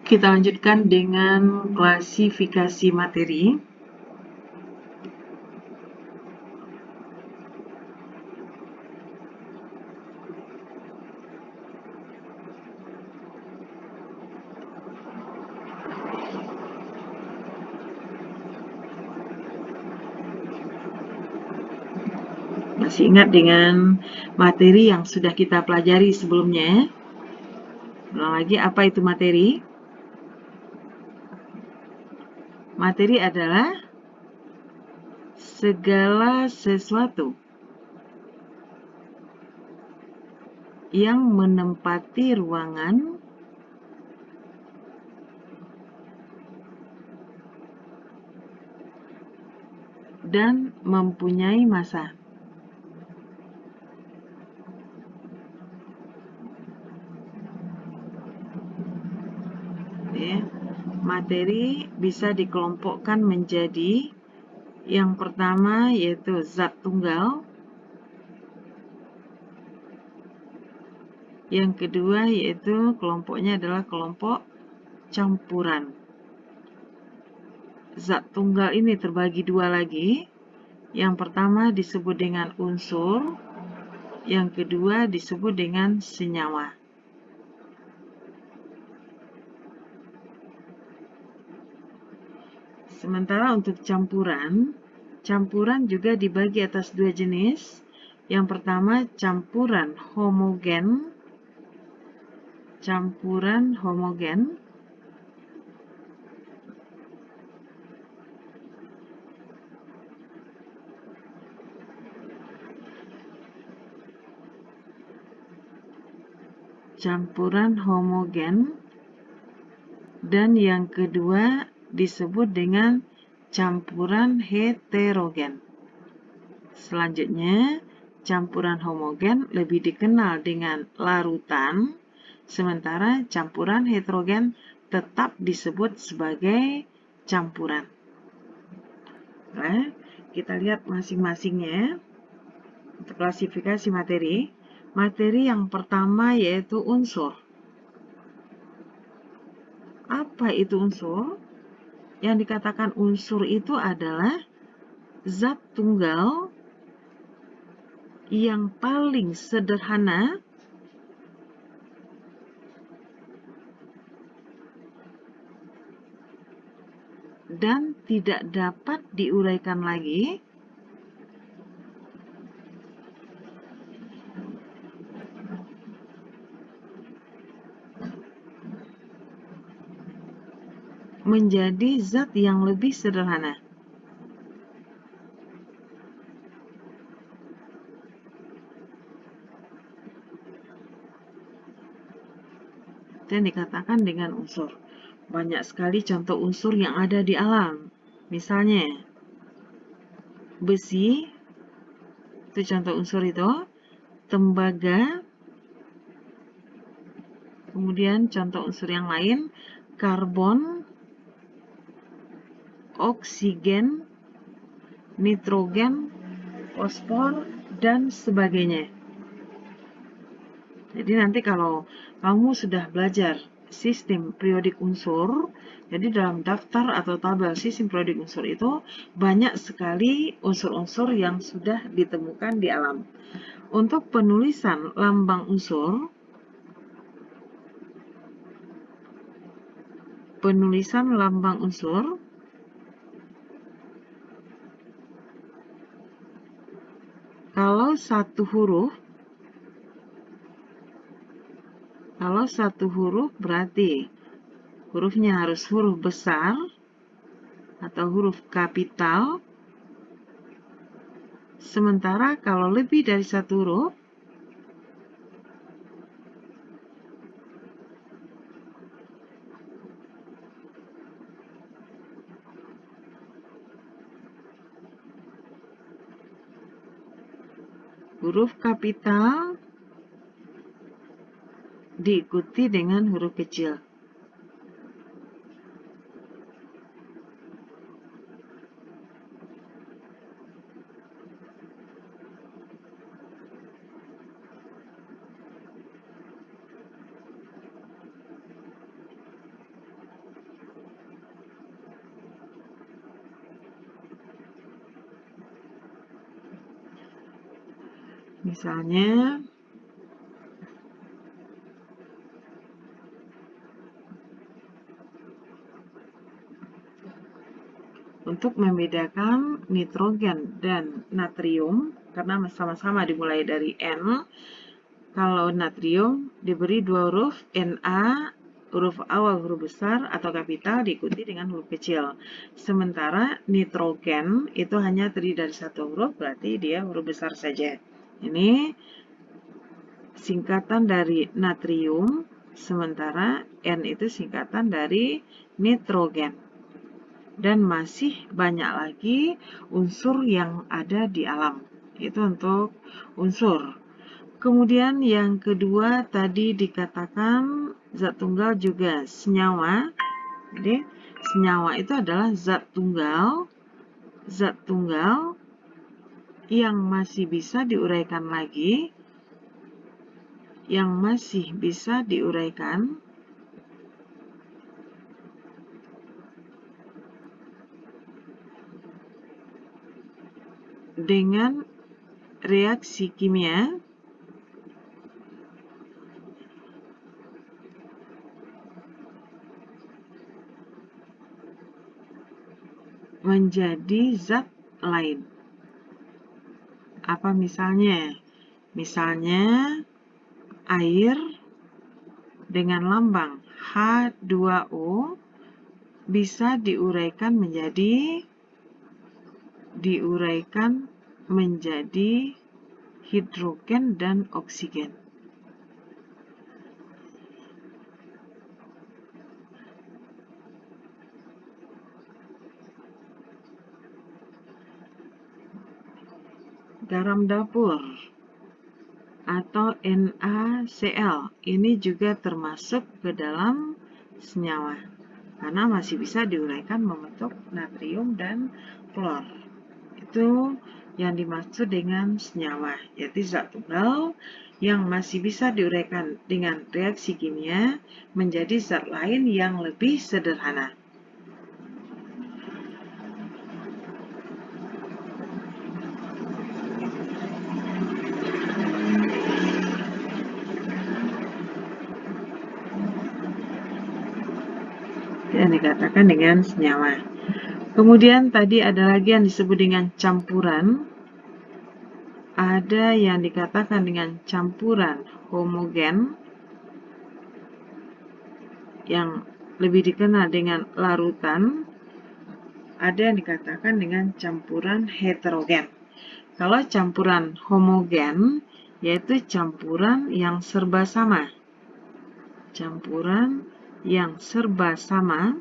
Kita lanjutkan dengan klasifikasi materi. Masih ingat dengan materi yang sudah kita pelajari sebelumnya? Ulang lagi, apa itu materi? Materi adalah segala sesuatu yang menempati ruangan dan mempunyai massa. Materi bisa dikelompokkan menjadi yang pertama yaitu zat tunggal, yang kedua yaitu kelompoknya adalah kelompok campuran. Zat tunggal ini terbagi dua lagi. Yang pertama disebut dengan unsur, yang kedua disebut dengan senyawa. Sementara untuk campuran juga dibagi atas dua jenis. Yang pertama campuran homogen. Dan yang kedua disebut dengan campuran heterogen. Selanjutnya, campuran homogen lebih dikenal dengan larutan, sementara campuran heterogen tetap disebut sebagai campuran. Nah, kita lihat masing-masingnya. Untuk klasifikasi materi, yang pertama yaitu unsur. Apa itu unsur? Yang dikatakan unsur itu adalah zat tunggal yang paling sederhana dan tidak dapat diuraikan lagi menjadi zat yang lebih sederhana. Dan dikatakan dengan unsur. Banyak sekali contoh unsur yang ada di alam. Misalnya, besi, itu contoh unsur itu, tembaga, kemudian contoh unsur yang lain, karbon, oksigen, nitrogen, fosfor, dan sebagainya. Jadi nanti kalau kamu sudah belajar sistem periodik unsur, jadi dalam daftar atau tabel sistem periodik unsur itu banyak sekali unsur-unsur yang sudah ditemukan di alam. Untuk penulisan lambang unsur, kalau satu huruf berarti hurufnya harus huruf besar atau huruf kapital. Sementara kalau lebih dari satu huruf kapital diikuti dengan huruf kecil. Misalnya, untuk membedakan nitrogen dan natrium, karena sama-sama dimulai dari N, kalau natrium diberi dua huruf, Na, huruf awal huruf besar atau kapital diikuti dengan huruf kecil. Sementara nitrogen itu hanya terdiri dari satu huruf, berarti dia huruf besar saja. Ini singkatan dari natrium, sementara N itu singkatan dari nitrogen. Dan masih banyak lagi unsur yang ada di alam. Itu untuk unsur. Kemudian yang kedua tadi dikatakan zat tunggal juga senyawa. Jadi senyawa itu adalah zat tunggal yang masih bisa diuraikan lagi, dengan reaksi kimia menjadi zat lain. Apa misalnya? Misalnya air dengan lambang H2O bisa diuraikan menjadi hidrogen dan oksigen. Garam dapur atau NaCl ini juga termasuk ke dalam senyawa karena masih bisa diuraikan membentuk natrium dan klor. Itu yang dimaksud dengan senyawa, yaitu zat tunggal yang masih bisa diuraikan dengan reaksi kimia menjadi zat lain yang lebih sederhana. Yang dikatakan dengan senyawa. Kemudian tadi ada lagi yang disebut dengan campuran. Ada yang dikatakan dengan campuran homogen yang lebih dikenal dengan larutan. Ada yang dikatakan dengan campuran heterogen. Kalau campuran homogen yaitu campuran yang serba sama. Campuran yang serba sama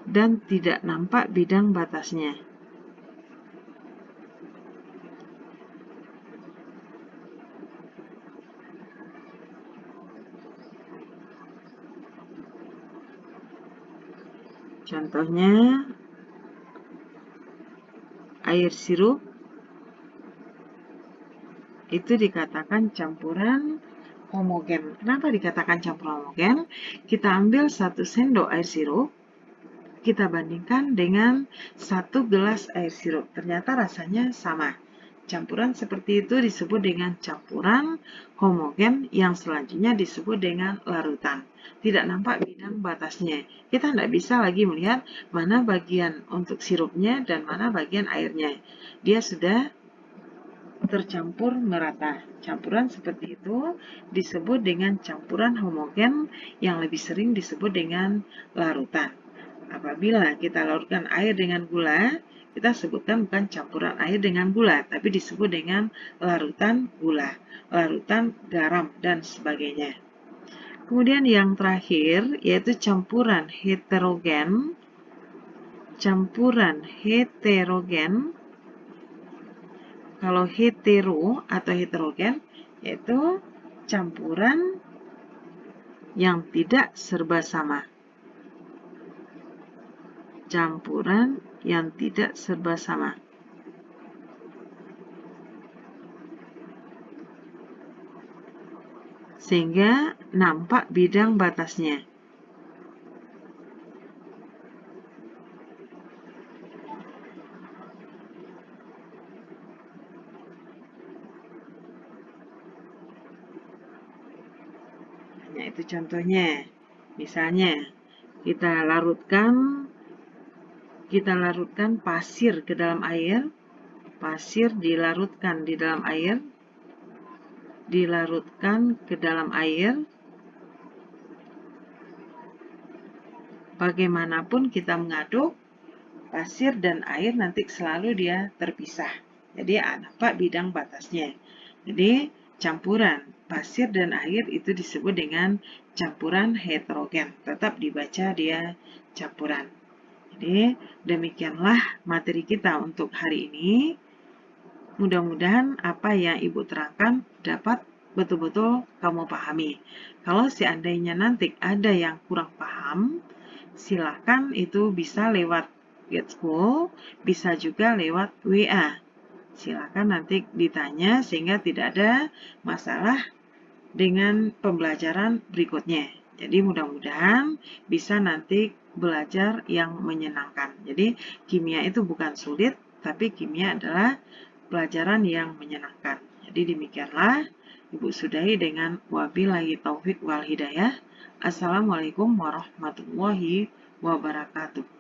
dan tidak nampak bidang batasnya. Contohnya air sirup itu dikatakan campuran homogen. Kenapa dikatakan campuran homogen? Kita ambil 1 sendok air sirup, kita bandingkan dengan 1 gelas air sirup. Ternyata rasanya sama. Campuran seperti itu disebut dengan campuran homogen, yang selanjutnya disebut dengan larutan. Tidak nampak bidang batasnya. Kita tidak bisa lagi melihat mana bagian untuk sirupnya dan mana bagian airnya. Dia sudah tercampur merata. Campuran seperti itu disebut dengan campuran homogen, yang lebih sering disebut dengan larutan. Apabila kita larutkan air dengan gula, kita sebutkan bukan campuran air dengan gula, tapi disebut dengan larutan gula, larutan garam, dan sebagainya. Kemudian yang terakhir yaitu campuran heterogen. Campuran heterogen, kalau hetero atau heterogen, yaitu campuran yang tidak serba sama. Campuran yang tidak serba sama. Sehingga nampak bidang batasnya. Nah, itu contohnya. Misalnya, kita larutkan pasir ke dalam air. Pasir dilarutkan di dalam air, dilarutkan ke dalam air. Bagaimanapun kita mengaduk, pasir dan air nanti selalu dia terpisah. Jadi nampak bidang batasnya. Jadi campuran pasir dan air itu disebut dengan campuran heterogen. Tetap dibaca dia campuran. Jadi demikianlah materi kita untuk hari ini. Mudah-mudahan apa yang Ibu terangkan dapat betul-betul kamu pahami. Kalau seandainya nanti ada yang kurang paham, silakan itu bisa lewat GetSchool, bisa juga lewat WA. Silakan nanti ditanya sehingga tidak ada masalah dengan pembelajaran berikutnya. Jadi mudah-mudahan bisa nanti belajar yang menyenangkan. Jadi kimia itu bukan sulit, tapi kimia adalah pelajaran yang menyenangkan. Jadi demikianlah Ibu sudahi dengan wabillahi taufik wal hidayah. Assalamualaikum warahmatullahi wabarakatuh.